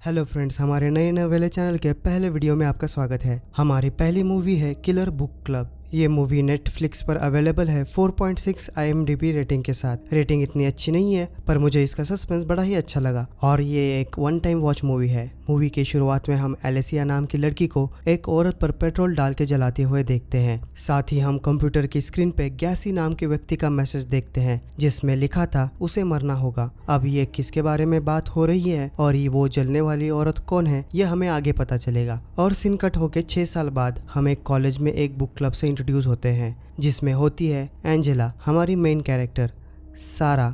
Hello friends, हमारे नए नवेले channel के पहले वीडियो में आपका स्वागत है। हमारी पहली मूवी है किलर बुक क्लब। ये मूवी नेटफ्लिक्स पर अवेलेबल है 4.6 IMDb रेटिंग के साथ। रेटिंग इतनी अच्छी नहीं है पर मुझे इसका सस्पेंस बड़ा ही अच्छा लगा और ये एक वन टाइम वॉच मूवी है। मूवी की शुरुआत में हम एलेसिया नाम की लड़की को एक औरत पर पेट्रोल डाल के जलाते हुए देखते हैं। साथ ही हम कंप्यूटर की स्क्रीन पे गैसी नाम के व्यक्ति का मैसेज देखते हैं जिसमें लिखा था उसे मरना होगा। अब ये किसके बारे में बात हो रही है और ये वो जलने वाली औरत कौन है ये हमें आगे पता चलेगा। और सीन कट होके 6 साल बाद हम एक कॉलेज में एक बुक क्लब से इंट्रोड्यूस होते हैं जिसमें होती है एंजेला हमारी मेन कैरेक्टर, सारा,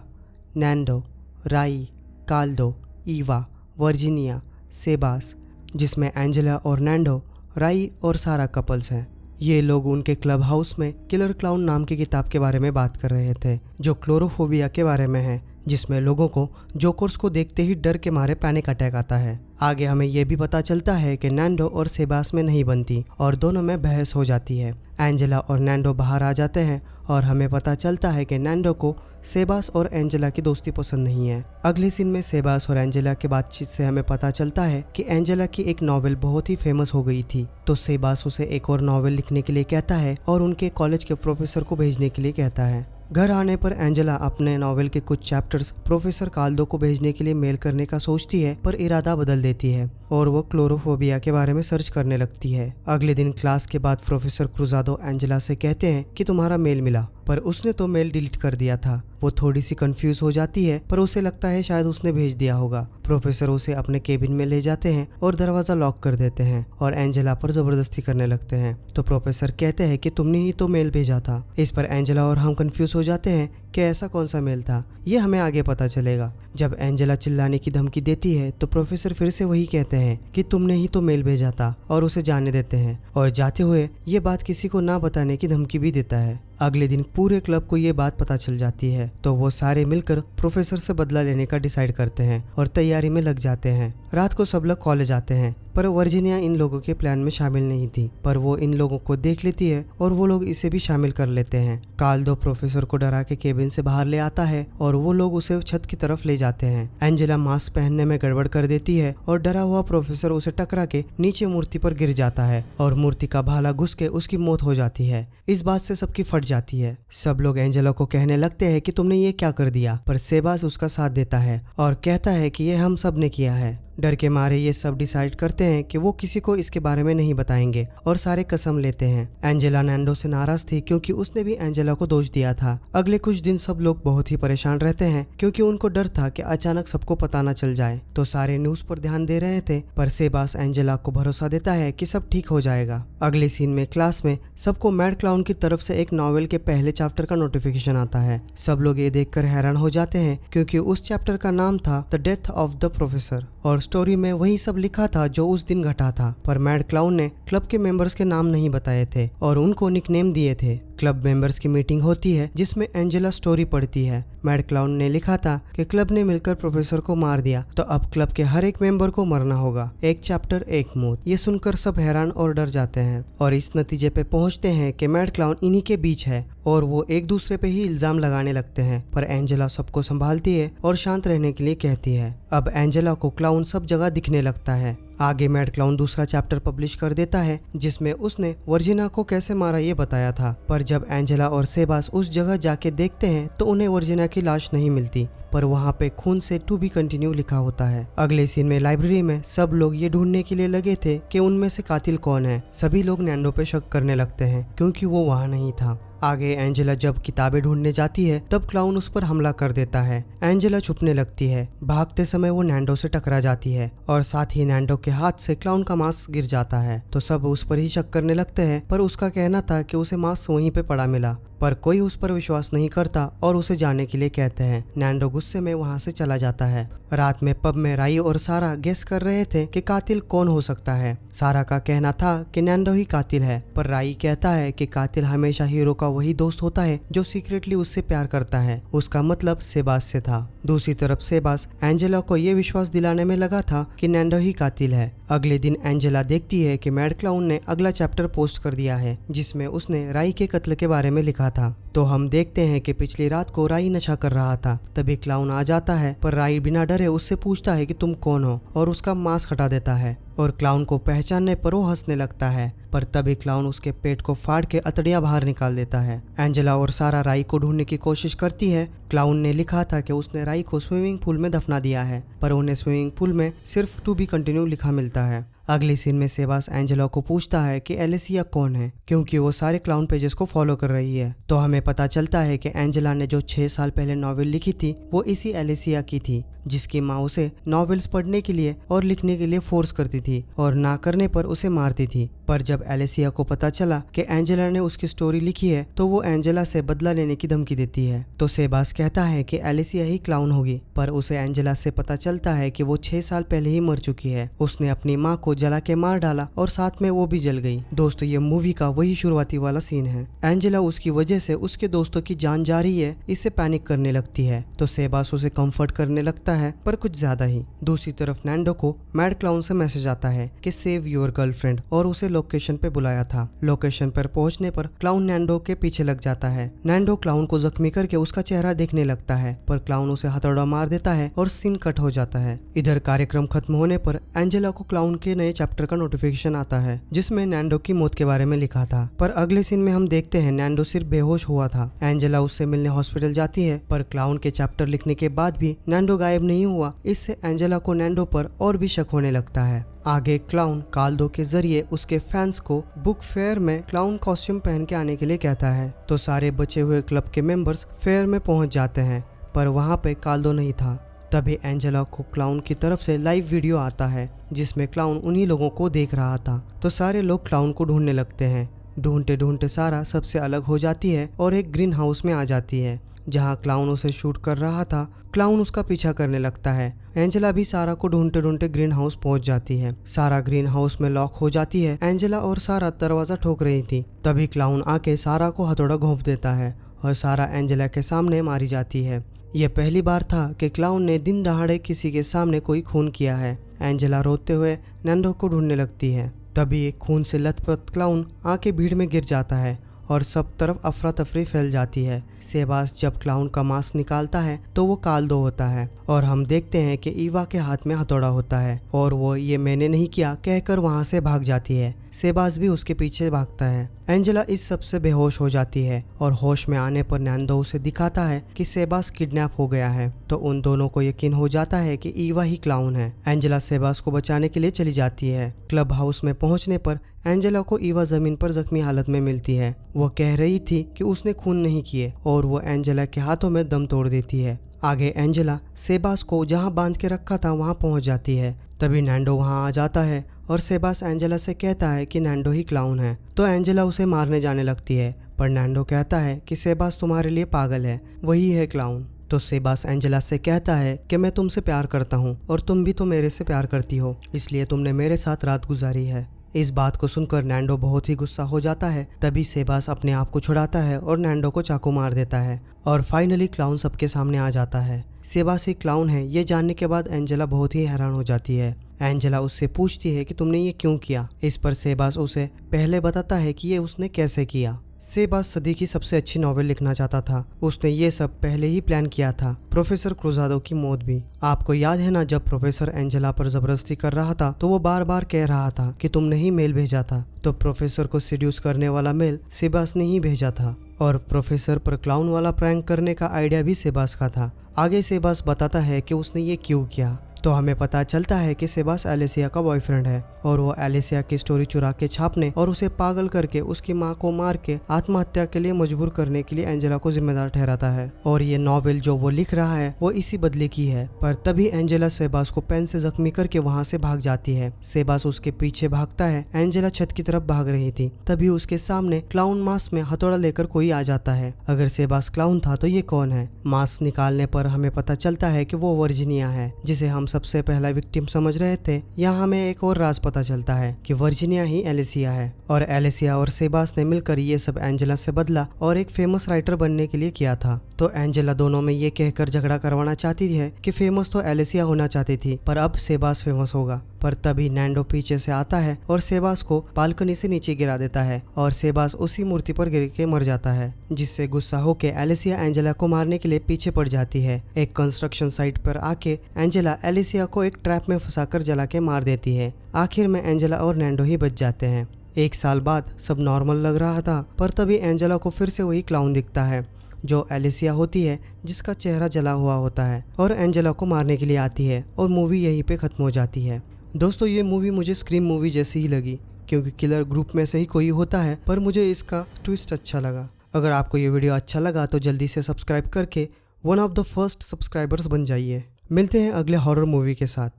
नैंडो, राई, काल्दो, ईवा, वर्जीनिया, सेबास, जिसमें एंजेला और नैंडो, राई और सारा कपल्स हैं। ये लोग उनके क्लब हाउस में किलर क्लाउन नाम की किताब के बारे में बात कर रहे थे जो क्लोरोफोबिया के बारे में है, जिसमें लोगों को जोकर्स को देखते ही डर के मारे पैनिक अटैक आता है। आगे हमें यह भी पता चलता है कि नैंडो और सेबास में नहीं बनती और दोनों में बहस हो जाती है। एंजेला और नैंडो बाहर आ जाते हैं और हमें पता चलता है कि नैंडो को सेबास और एंजेला की दोस्ती पसंद नहीं है। अगले सीन में सेबास और एंजेला की बातचीत से हमें पता चलता है कि एंजेला की एक नॉवेल बहुत ही फेमस हो गई थी, तो सेबास उसे एक और नॉवेल लिखने के लिए कहता है और उनके कॉलेज के प्रोफेसर को भेजने के लिए कहता है। घर आने पर एंजेला अपने नॉवेल के कुछ चैप्टर्स प्रोफेसर काल्दो को भेजने के लिए मेल करने का सोचती है पर इरादा बदल देती है और वो क्लोरोफोबिया के बारे में सर्च करने लगती है। अगले दिन क्लास के बाद प्रोफेसर क्रुजादो एंजेला से कहते हैं कि तुम्हारा मेल मिला, पर उसने तो मेल डिलीट कर दिया था। वो थोड़ी सी कंफ्यूज हो जाती है पर उसे लगता है शायद उसने भेज दिया होगा। प्रोफेसर उसे अपने केबिन में ले जाते हैं और दरवाजा लॉक कर देते हैं और एंजेला पर जबरदस्ती करने लगते हैं। तो प्रोफेसर कहते हैं कि तुमने ही तो मेल भेजा था। इस पर एंजेला और हम कंफ्यूज हो जाते हैं कि ऐसा कौन सा मेल था, ये हमें आगे पता चलेगा। जब एंजेला चिल्लाने की धमकी देती है तो प्रोफेसर फिर से वही कहते हैं कि तुमने ही तो मेल भेजा था और उसे जाने देते हैं और जाते हुए ये बात किसी को ना बताने की धमकी भी देता है। अगले दिन पूरे क्लब को ये बात पता चल जाती है तो वो सारे मिलकर प्रोफेसर से बदला लेने का डिसाइड करते हैं और तैयारी में लग जाते हैं। रात को सब लोग कॉलेज आते हैं पर वर्जीनिया इन लोगों के प्लान में शामिल नहीं थी, पर वो इन लोगों को देख लेती है और वो लोग इसे भी शामिल कर लेते हैं। काल्दो प्रोफेसर को डरा के केबिन से बाहर ले आता है और वो लोग उसे छत की तरफ ले जाते हैं। एंजेला मास्क पहनने में गड़बड़ कर देती है और डरा हुआ प्रोफेसर उसे टकरा के नीचे मूर्ति पर गिर जाता है और मूर्ति का भाला घुस के उसकी मौत हो जाती है। इस बात से सबकी फट जाती है। सब लोग एंजेला को कहने लगते हैं कि तुमने ये क्या कर दिया, पर सेबास उसका साथ देता है और कहता है कि ये हम सब ने किया है। डर के मारे ये सब डिसाइड करते हैं कि वो किसी को इसके बारे में नहीं बताएंगे और सारे कसम लेते हैं। एंजेला नैंडो से नाराज थी क्योंकि उसने भी एंजेला को दोष दिया था। अगले कुछ दिन सब लोग बहुत ही परेशान रहते हैं क्योंकि उनको डर था कि अचानक सबको पता न चल जाए, तो सारे न्यूज पर ध्यान दे रहे थे। पर सेबास एंजेला को भरोसा देता है कि सब ठीक हो जाएगा। अगले सीन में क्लास में सबको मैड क्लाउन की तरफ से एक नॉवेल के पहले चैप्टर का नोटिफिकेशन आता है। सब लोग ये देखकर हैरान हो जाते हैं क्योंकि उस चैप्टर का नाम था the death of the professor और स्टोरी में वही सब लिखा था जो उस दिन घटा था। पर मैड क्लाउन ने क्लब के मेंबर्स के नाम नहीं बताए थे और उनको निकनेम दिए थे। क्लब मेंबर्स की मीटिंग होती है जिसमें एंजेला स्टोरी पढ़ती है। मैड क्लाउन ने लिखा था कि क्लब ने मिलकर प्रोफेसर को मार दिया तो अब क्लब के हर एक मेंबर को मरना होगा, एक चैप्टर एक मौत। ये सुनकर सब हैरान और डर जाते हैं और इस नतीजे पे पहुंचते हैं कि मैड क्लाउन इन्हीं के बीच है और वो एक दूसरे पे ही इल्जाम लगाने लगते हैं। पर एंजेला सबको संभालती है और शांत रहने के लिए कहती है। अब एंजेला को क्लाउन सब जगह दिखने लगता है। आगे मैड क्लाउन दूसरा चैप्टर पब्लिश कर देता है जिसमें उसने वर्जिना को कैसे मारा ये बताया था। पर जब एंजेला और सेबास उस जगह जाके देखते हैं तो उन्हें वर्जिना की लाश नहीं मिलती, पर वहाँ पे खून से टू बी कंटिन्यू लिखा होता है। अगले सीन में लाइब्रेरी में सब लोग ये ढूंढने के लिए लगे थे कि उनमें से कातिल कौन है। सभी लोग नैंडो पे शक करने लगते हैं क्योंकि वो वहाँ नहीं था। आगे एंजेला जब किताबें ढूंढने जाती है तब क्लाउन उस पर हमला कर देता है। एंजेला छुपने लगती है। भागते समय वो नैंडो से टकरा जाती है और साथ ही नैंडो के हाथ से क्लाउन का मास्क गिर जाता है, तो सब उस पर ही शक करने लगते हैं। पर उसका कहना था कि उसे मास्क वहीं पे पड़ा मिला, पर कोई उस पर विश्वास नहीं करता और उसे जाने के लिए कहते हैं। नैंडो गुस्से में वहां से चला जाता है। रात में पब में राई और सारा गेस कर रहे थे कि कातिल कौन हो सकता है। सारा का कहना था कि नैंडो ही कातिल है, पर राई कहता है कि कातिल हमेशा हीरो का वही दोस्त होता है जो सीक्रेटली उससे प्यार करता है। उसका मतलब सेबास से था। दूसरी तरफ सेबास एंजेला को यह विश्वास दिलाने में लगा था कि नैंडो ही कातिल है। अगले दिन एंजेला देखती है कि मैड क्लाउन ने अगला चैप्टर पोस्ट कर दिया है जिसमें उसने राई के कत्ल के बारे में लिखा था। तो हम देखते हैं कि पिछली रात को राई नशा कर रहा था। तभी क्लाउन आ जाता है, पर राई बिना डरे उससे पूछता है कि तुम कौन हो, और उसका मास्क हटा देता है। और क्लाउन को पहचानने पर वो हंसने लगता है, पर तभी क्लाउन उसके पेट को फाड़ के अतड़ियां बाहर निकाल देता है। एंजेला और सारा राई को ढूंढने की कोशिश करती है। क्लाउन ने लिखा था कि उसने राई को स्विमिंग पूल में दफना दिया है, पर उन्हें स्विमिंग पूल में सिर्फ टू बी कंटिन्यू लिखा मिलता है। अगली सीन में सेबास एंजेला को पूछता है कि एलिसिया कौन है, क्योंकि वो सारे क्लाउन पेजेस को फॉलो कर रही है। तो हमें पता चलता है कि एंजेला ने जो 6 साल पहले नॉवेल लिखी थी वो इसी एलिसिया की थी, जिसकी माँ उसे नॉवेल्स पढ़ने के लिए और लिखने के लिए फोर्स करती थी और ना करने पर उसे मारती थी। पर जब एलिसिया को पता चला कि एंजेला ने उसकी स्टोरी लिखी है तो वो एंजेला से बदला लेने की धमकी देती है। तो सेबास कहता है कि एलिसिया ही क्लाउन होगी, पर उसे एंजेला से पता चलता है कि वो 6 साल पहले ही मर चुकी है। उसने अपनी माँ को जला के मार डाला और साथ में वो भी जल गई। दोस्तों, ये मूवी का वही शुरुआती वाला सीन है। एंजेला उसकी वजह से उसके दोस्तों की जान जा रही है, इससे पैनिक करने लगती है। तो सेबास उसे कंफर्ट करने लगता है, पर कुछ ज्यादा ही। दूसरी तरफ नैंडो को मैड क्लाउन से मैसेज आता है कि सेव योर गर्लफ्रेंड, और उसे लोकेशन पे बुलाया था। लोकेशन पर पहुंचने पर क्लाउन नैंडो के पीछे लग जाता है। नैंडो क्लाउन को जख्मी करके उसका चेहरा देखने लगता है, पर क्लाउन उसे हथौड़ा मार देता है और सीन कट हो जाता है। इधर कार्यक्रम खत्म होने पर एंजेला को क्लाउन के नए चैप्टर का नोटिफिकेशन आता है, जिसमें नैंडो की मौत के बारे में लिखा था। पर अगले सीन में हम देखते हैं नैंडो सिर्फ बेहोश हुआ था। एंजेला उससे मिलने हॉस्पिटल जाती है, पर क्लाउन के चैप्टर लिखने के बाद भी नैंडो गायब नहीं हुआ। इससे एंजेला को नैंडो पर और भी शक होने लगता है। आगे क्लाउन काल्दो के जरिए उसके फैंस को बुक फेयर में क्लाउन कॉस्ट्यूम पहन के आने के लिए कहता है। तो सारे बचे हुए क्लब के मेंबर्स फेयर में पहुंच जाते हैं, पर वहां पे काल्दो नहीं था। तभी एंजेला को क्लाउन की तरफ से लाइव वीडियो आता है, जिसमें क्लाउन उन्हीं लोगों को देख रहा था। तो सारे लोग क्लाउन को ढूंढने लगते हैं। ढूंढते ढूंढते सारा सबसे अलग हो जाती है और एक ग्रीन हाउस में आ जाती है, जहां क्लाउन उसे शूट कर रहा था। क्लाउन उसका पीछा करने लगता है। एंजेला भी सारा को ढूंढते ढूंढते ग्रीन हाउस पहुंच जाती है। सारा ग्रीन हाउस में लॉक हो जाती है। एंजेला और सारा दरवाजा ठोक रही थी। तभी क्लाउन आके सारा को हथौड़ा घोंप देता है और सारा एंजेला के सामने मारी जाती है। यह पहली बार था कि क्लाउन ने दिन दहाड़े किसी के सामने कोई खून किया है। एंजेला रोते हुए नैंडो को ढूंढने लगती है। तभी एक खून से लथपथ क्लाउन आके भीड़ में गिर जाता है और सब तरफ अफरा तफरी फैल जाती है। सेबास जब क्लाउन का मास्क निकालता है तो वो काल्दो होता है, और हम देखते हैं कि ईवा के हाथ में हथौड़ा होता है और वो ये मैंने नहीं किया कहकर वहां से भाग जाती है। सेबास भी उसके पीछे भागता है। एंजेला इस सब से बेहोश हो जाती है और होश में आने पर नैंडो उसे दिखाता है कि सेबास किडनैप हो गया है। तो उन दोनों को यकीन हो जाता है कि ईवा ही क्लाउन है। एंजेला सेबास को बचाने के लिए चली जाती है। क्लब हाउस में पहुंचने पर एंजेला को ईवा जमीन पर जख्मी हालत में मिलती है। वो कह रही थी कि उसने खून नहीं किए और वो एंजेला के हाथों में दम तोड़ देती है। आगे एंजेला सेबास को जहां बांध के रखा था वहां पहुंच जाती है। तभी नैंडो वहां आ जाता है और सेबास एंजेला से कहता है कि नैंडो ही क्लाउन है। तो एंजेला उसे मारने जाने लगती है, पर नैंडो कहता है कि सेबास तुम्हारे लिए पागल है, वही है क्लाउन। तो सेबास एंजेला से कहता है कि मैं तुमसे प्यार करता हूँ और तुम भी तो मेरे से प्यार करती हो, इसलिए तुमने मेरे साथ रात गुजारी है। इस बात को सुनकर नैंडो बहुत ही गुस्सा हो जाता है। तभी सेबास अपने आप को छुड़ाता है और नैंडो को चाकू मार देता है और फाइनली क्लाउन सबके सामने आ जाता है। सेबास ही क्लाउन है ये जानने के बाद एंजेला बहुत ही हैरान हो जाती है। एंजेला उससे पूछती है कि तुमने ये क्यों किया। इस पर सेबास उसे पहले बताता है कि ये उसने कैसे किया। सेबास सदी की सबसे अच्छी नॉवेल लिखना चाहता था। उसने ये सब पहले ही प्लान किया था। प्रोफेसर क्रुजादो की मौत भी। आपको याद है ना, जब प्रोफेसर एंजेला पर जबरदस्ती कर रहा था तो वो बार बार कह रहा था कि तुमने ही मेल भेजा था। तो प्रोफेसर को सीड्यूस करने वाला मेल सेबास ने ही भेजा था और प्रोफेसर पर क्लाउन वाला प्रैंक करने का आइडिया भी सेबास का था। आगे सेबास बताता है कि उसने ये क्यों किया। तो हमें पता चलता है कि सेबास एलिसिया का बॉयफ्रेंड है और वो एलिसिया की स्टोरी चुरा के छापने और उसे पागल करके उसकी माँ को मार के आत्महत्या के लिए मजबूर करने के लिए एंजेला को जिम्मेदार ठहराता है। और ये नॉवेल जो वो लिख रहा है वो इसी बदले की है। पर तभी एंजेला सेबास को पेन से जख्मी करके वहाँ से भाग जाती है। सेबास उसके पीछे भागता है। एंजेला छत की तरफ भाग रही थी। तभी उसके सामने क्लाउन मास्क में हथौड़ा लेकर कोई आ जाता है। अगर सेबास क्लाउन था तो ये कौन है। मास्क निकालने पर हमें पता चलता है कि वो वर्जिनिया है, जिसे हम सबसे पहला विक्टिम समझ रहे थे। यहाँ हमें एक और राज पता चलता है कि वर्जिनिया ही एलिसिया है और एलिसिया और सेबास ने मिलकर ये सब एंजेला से बदला और एक फेमस राइटर बनने के लिए किया था। तो एंजेला दोनों में ये कहकर झगड़ा करवाना चाहती है कि फेमस तो एलिसिया होना चाहती थी, पर अब सेबास फेमस होगा। पर तभी नैंडो पीछे से आता है और सेबास को बालकनी से नीचे गिरा देता है और सेबास उसी मूर्ति पर गिर के मर जाता है, जिससे गुस्सा होकर एलिसिया एंजेला को मारने के लिए पीछे पड़ जाती है। एक कंस्ट्रक्शन साइट पर आके एंजेला एलिसिया को एक ट्रैप में फंसाकर जला के मार देती है। आखिर में एंजेला और नैंडो ही बच जाते हैं। 1 साल बाद सब नॉर्मल लग रहा था, पर तभी एंजेला को फिर से वही क्लाउन दिखता है जो एलिसिया होती है, जिसका चेहरा जला हुआ होता है और एंजेला को मारने के लिए आती है और मूवी यहीं पे ख़त्म हो जाती है। दोस्तों, ये मूवी मुझे स्क्रीम मूवी जैसी ही लगी, क्योंकि किलर ग्रुप में से ही कोई होता है, पर मुझे इसका ट्विस्ट अच्छा लगा। अगर आपको ये वीडियो अच्छा लगा तो जल्दी से सब्सक्राइब करके one of the first subscribers बन जाइए। मिलते हैं अगले हॉरर मूवी के साथ।